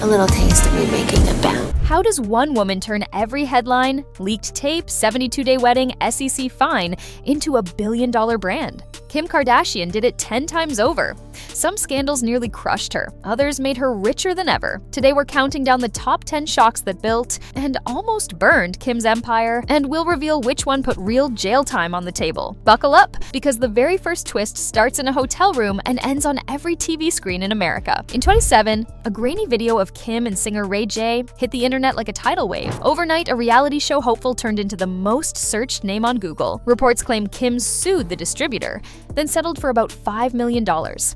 a little taste of me making a bounce. How does one woman turn every headline, leaked tape, 72-day wedding, SEC fine into a billion-dollar brand? Kim Kardashian did it 10 times over. Some scandals nearly crushed her, others made her richer than ever. Today we're counting down the top 10 shocks that built and almost burned Kim's empire, and we'll reveal which one put real jail time on the table. Buckle up, because the very first twist starts in a hotel room and ends on every TV screen in America. In 2007, a grainy video of Kim and singer Ray J hit the internet like a tidal wave. Overnight, a reality show hopeful turned into the most searched name on Google. Reports claim Kim sued the distributor, then settled for about $5 million,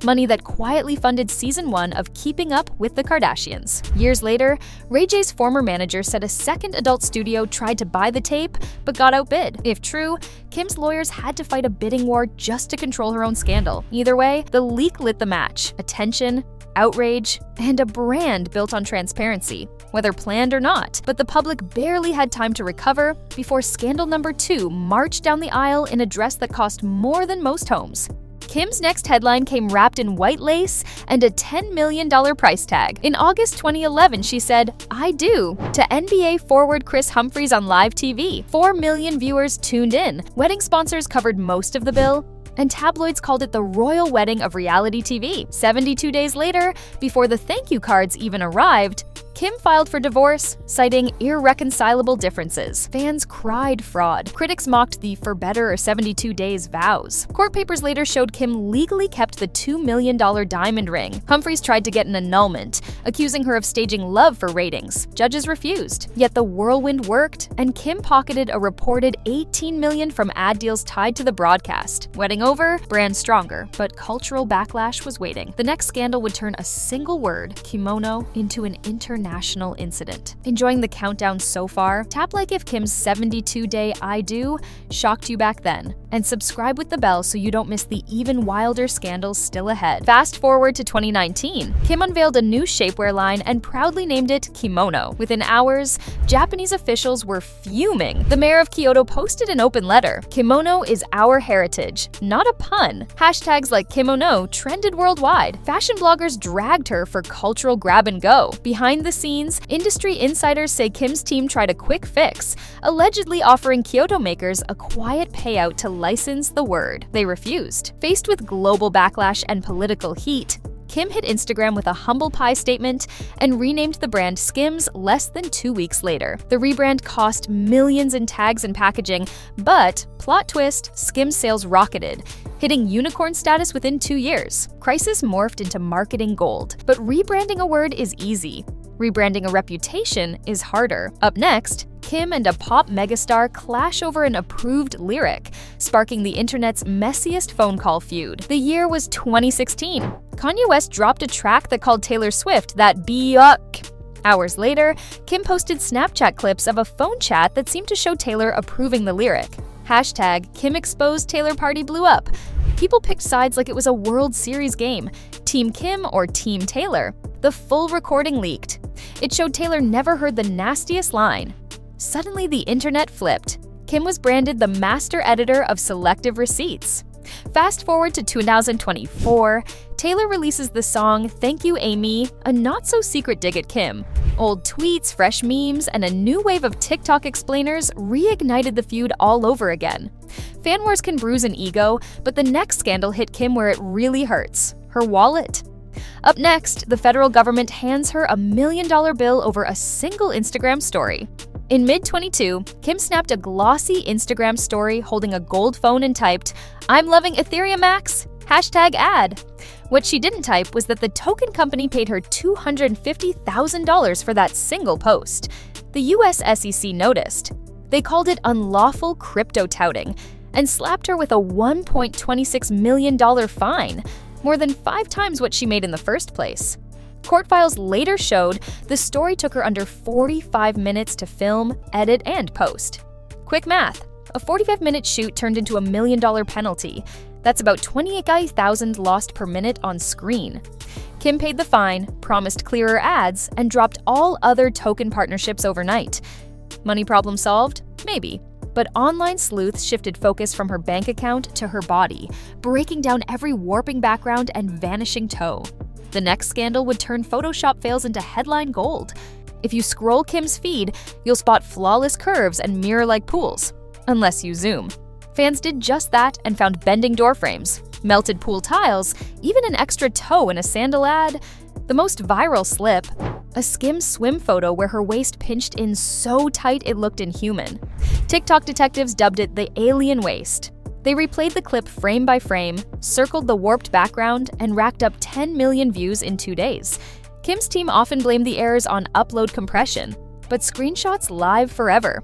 money that quietly funded season 1 of Keeping Up with the Kardashians. Years later, Ray J's former manager said a second adult studio tried to buy the tape, but got outbid. If true, Kim's lawyers had to fight a bidding war just to control her own scandal. Either way, the leak lit the match. Attention, outrage, and a brand built on transparency, whether planned or not. But the public barely had time to recover before scandal number 2 marched down the aisle in a dress that cost more than most homes. Kim's next headline came wrapped in white lace and a $10 million price tag. In August 2011, she said, "I do," to NBA forward Chris Humphries on live TV. 4 million viewers tuned in. Wedding sponsors covered most of the bill, and tabloids called it the royal wedding of reality TV. 72 days later, before the thank you cards even arrived, Kim filed for divorce, citing irreconcilable differences. Fans cried fraud. Critics mocked the "for better" or 72 days vows. Court papers later showed Kim legally kept the $2 million diamond ring. Humphries tried to get an annulment, accusing her of staging love for ratings. Judges refused. Yet the whirlwind worked, and Kim pocketed a reported $18 million from ad deals tied to the broadcast. Wedding over, brand stronger, but cultural backlash was waiting. The next scandal would turn a single word, kimono, into an international incident. Enjoying the countdown so far? Tap like if Kim's 72-day "I do" shocked you back then, and subscribe with the bell so you don't miss the even wilder scandals still ahead. Fast forward to 2019, Kim unveiled a new shapewear line and proudly named it Kimono. Within hours, Japanese officials were fuming. The mayor of Kyoto posted an open letter. "Kimono is our heritage, not a pun." Hashtags like Kimono trended worldwide. Fashion bloggers dragged her for cultural grab and go. Behind the scenes, industry insiders say Kim's team tried a quick fix, allegedly offering Kyoto makers a quiet payout to license the word. They refused. Faced with global backlash and political heat, Kim hit Instagram with a humble pie statement and renamed the brand Skims less than 2 weeks later. The rebrand cost millions in tags and packaging, but, plot twist, Skims sales rocketed, hitting unicorn status within 2 years. Crisis morphed into marketing gold. But rebranding a word is easy. Rebranding a reputation is harder. Up next, Kim and a pop megastar clash over an approved lyric, sparking the internet's messiest phone call feud. The year was 2016. Kanye West dropped a track that called Taylor Swift that "Yuck." Hours later, Kim posted Snapchat clips of a phone chat that seemed to show Taylor approving the lyric. Hashtag Kim exposed Taylor party blew up. People picked sides like it was a World Series game. Team Kim or Team Taylor? The full recording leaked. It showed Taylor never heard the nastiest line. Suddenly, the internet flipped. Kim was branded the master editor of selective receipts. Fast forward to 2024, Taylor releases the song "Thank You, Amy," a not-so-secret dig at Kim. Old tweets, fresh memes, and a new wave of TikTok explainers reignited the feud all over again. Fan wars can bruise an ego, but the next scandal hit Kim where it really hurts: her wallet. Up next, the federal government hands her a $1 million bill over a single Instagram story. In mid-22, Kim snapped a glossy Instagram story holding a gold phone and typed, "I'm loving Ethereum Max, #ad." What she didn't type was that the token company paid her $250,000 for that single post. The US SEC noticed. They called it unlawful crypto touting and slapped her with a $1.26 million fine, more than 5 times what she made in the first place. Court files later showed the story took her under 45 minutes to film, edit, and post. Quick math: a 45-minute shoot turned into a $1 million penalty. That's about $28,000 lost per minute on screen. Kim paid the fine, promised clearer ads, and dropped all other token partnerships overnight. Money problem solved? Maybe. But online sleuths shifted focus from her bank account to her body, breaking down every warping background and vanishing toe. The next scandal would turn Photoshop fails into headline gold. If you scroll Kim's feed, you'll spot flawless curves and mirror-like pools. Unless you zoom. Fans did just that and found bending door frames, melted pool tiles, even an extra toe in a sandal ad. The most viral slip, a Skims swim photo where her waist pinched in so tight it looked inhuman. TikTok detectives dubbed it the alien waist. They replayed the clip frame by frame, circled the warped background, and racked up 10 million views in 2 days. Kim's team often blamed the errors on upload compression, but screenshots live forever.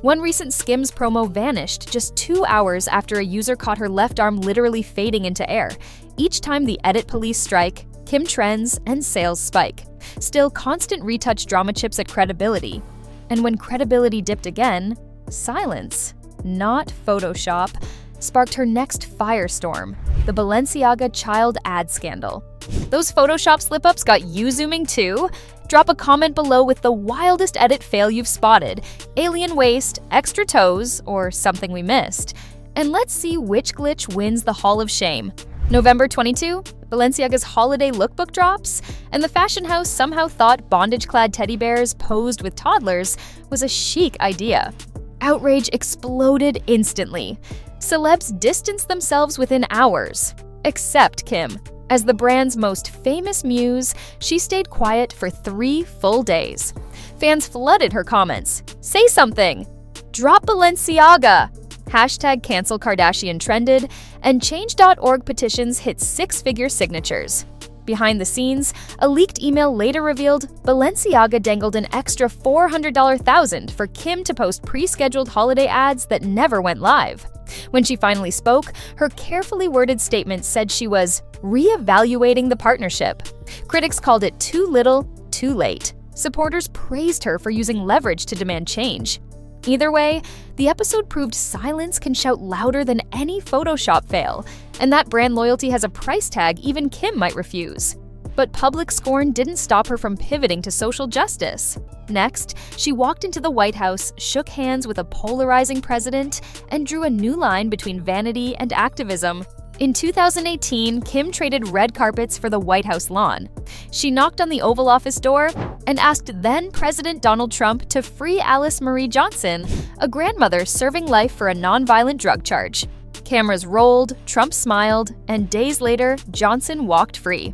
One recent Skims promo vanished just 2 hours after a user caught her left arm literally fading into air. Each time the edit police strike, Kim trends and sales spike. Still, constant retouch drama chips at credibility. And when credibility dipped again, silence, not Photoshop, sparked her next firestorm, the Balenciaga child ad scandal. Those Photoshop slip-ups got you zooming too? Drop a comment below with the wildest edit fail you've spotted, alien waist, extra toes, or something we missed. And let's see which glitch wins the Hall of Shame. November 22, Balenciaga's holiday lookbook drops, and the fashion house somehow thought bondage-clad teddy bears posed with toddlers was a chic idea. Outrage exploded instantly. Celebs distanced themselves within hours, except Kim. As the brand's most famous muse, she stayed quiet for 3 full days. Fans flooded her comments. Say something! Drop Balenciaga! Hashtag cancel Kardashian trended, and change.org petitions hit 6-figure signatures. Behind the scenes, a leaked email later revealed Balenciaga dangled an extra $400,000 for Kim to post pre-scheduled holiday ads that never went live. When she finally spoke, her carefully worded statement said she was re-evaluating the partnership. Critics called it too little, too late. Supporters praised her for using leverage to demand change. Either way, the episode proved silence can shout louder than any Photoshop fail, and that brand loyalty has a price tag even Kim might refuse. But public scorn didn't stop her from pivoting to social justice. Next, she walked into the White House, shook hands with a polarizing president, and drew a new line between vanity and activism. In 2018, Kim traded red carpets for the White House lawn. She knocked on the Oval Office door and asked then-President Donald Trump to free Alice Marie Johnson, a grandmother serving life for a nonviolent drug charge. Cameras rolled, Trump smiled, and days later, Johnson walked free.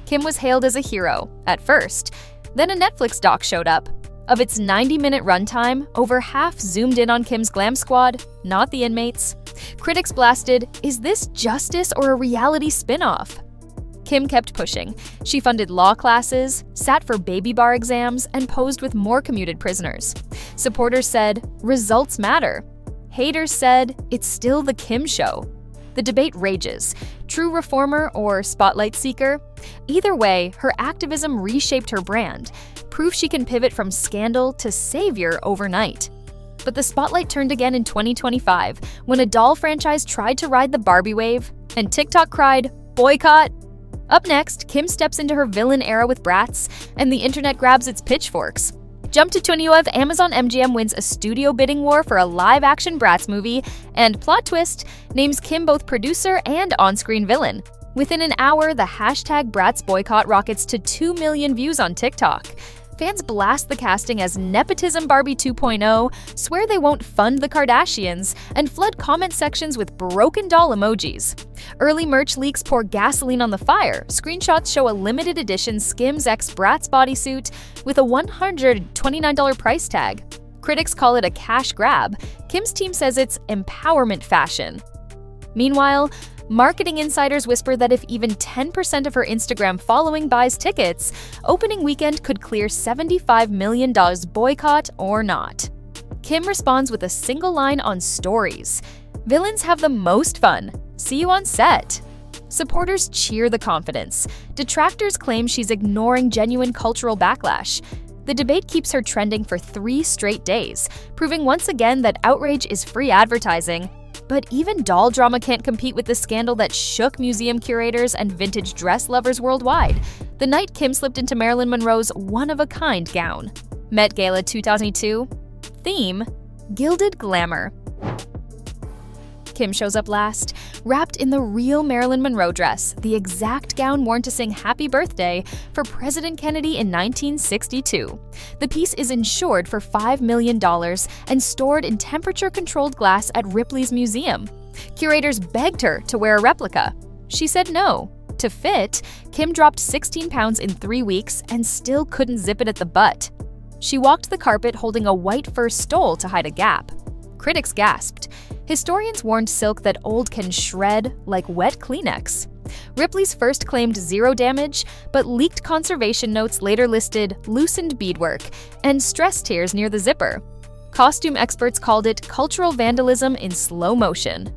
Kim was hailed as a hero, at first. Then a Netflix doc showed up. Of its 90-minute runtime, over half zoomed in on Kim's glam squad, not the inmates. Critics blasted, "Is this justice or a reality spin-off?" Kim kept pushing. She funded law classes, sat for baby bar exams, and posed with more commuted prisoners. Supporters said, "Results matter." Haters said, "It's still the Kim show." The debate rages. True reformer or spotlight seeker? Either way, her activism reshaped her brand, proof she can pivot from scandal to savior overnight. But the spotlight turned again in 2025 when a doll franchise tried to ride the Barbie wave, and TikTok cried, "Boycott!" Up next, Kim steps into her villain era with Bratz, and the internet grabs its pitchforks. Jump to 2012, Amazon MGM wins a studio bidding war for a live-action Bratz movie, and plot twist, names Kim both producer and on-screen villain. Within an hour, the hashtag Bratz boycott rockets to 2 million views on TikTok. Fans blast the casting as Nepotism Barbie 2.0, swear they won't fund the Kardashians, and flood comment sections with broken doll emojis. Early merch leaks pour gasoline on the fire. Screenshots show a limited edition Skims x Bratz bodysuit with a $129 price tag. Critics call it a cash grab. Kim's team says it's empowerment fashion. Meanwhile, marketing insiders whisper that if even 10% of her Instagram following buys tickets, opening weekend could clear $75 million boycott or not. Kim responds with a single line on stories. "Villains have the most fun. See you on set." Supporters cheer the confidence. Detractors claim she's ignoring genuine cultural backlash. The debate keeps her trending for 3 straight days, proving once again that outrage is free advertising. But even doll drama can't compete with the scandal that shook museum curators and vintage dress lovers worldwide, the night Kim slipped into Marilyn Monroe's one-of-a-kind gown. Met Gala 2002. Theme: Gilded Glamour. Kim shows up last, wrapped in the real Marilyn Monroe dress, the exact gown worn to sing Happy Birthday for President Kennedy in 1962. The piece is insured for $5 million and stored in temperature-controlled glass at Ripley's museum. Curators begged her to wear a replica. She said no. To fit, Kim dropped 16 pounds in 3 weeks and still couldn't zip it at the butt. She walked the carpet holding a white fur stole to hide a gap. Critics gasped. Historians warned silk that old can shred like wet Kleenex. Ripley's first claimed zero damage, but leaked conservation notes later listed loosened beadwork and stress tears near the zipper. Costume experts called it cultural vandalism in slow motion.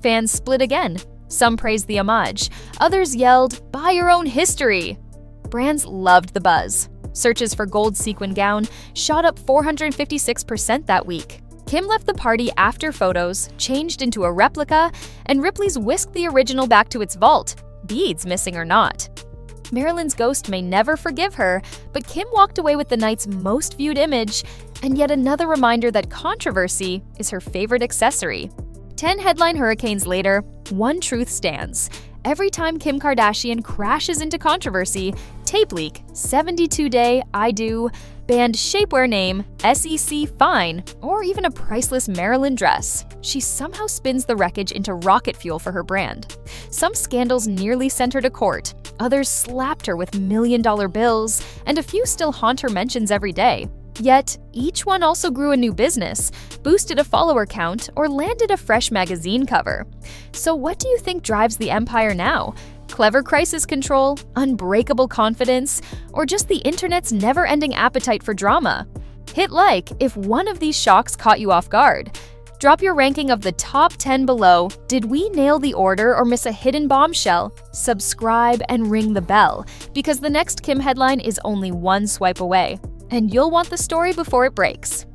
Fans split again. Some praised the homage. Others yelled, "Buy your own history!" Brands loved the buzz. Searches for gold sequin gown shot up 456% that week. Kim left the party after photos, changed into a replica, and Ripley's whisked the original back to its vault, beads missing or not. Marilyn's ghost may never forgive her, but Kim walked away with the night's most viewed image, and yet another reminder that controversy is her favorite accessory. 10 headline hurricanes later, one truth stands. Every time Kim Kardashian crashes into controversy, tape leak, 72-day I do, banned shapewear name, SEC fine, or even a priceless Marilyn dress, she somehow spins the wreckage into rocket fuel for her brand. Some scandals nearly sent her to court, others slapped her with million-dollar bills, and a few still haunt her mentions every day. Yet, each one also grew a new business, boosted a follower count, or landed a fresh magazine cover. So what do you think drives the empire now? Clever crisis control, unbreakable confidence, or just the internet's never-ending appetite for drama? Hit like if one of these shocks caught you off guard. Drop your ranking of the top 10 below. Did we nail the order or miss a hidden bombshell? Subscribe and ring the bell, because the next Kim headline is only one swipe away. And you'll want the story before it breaks.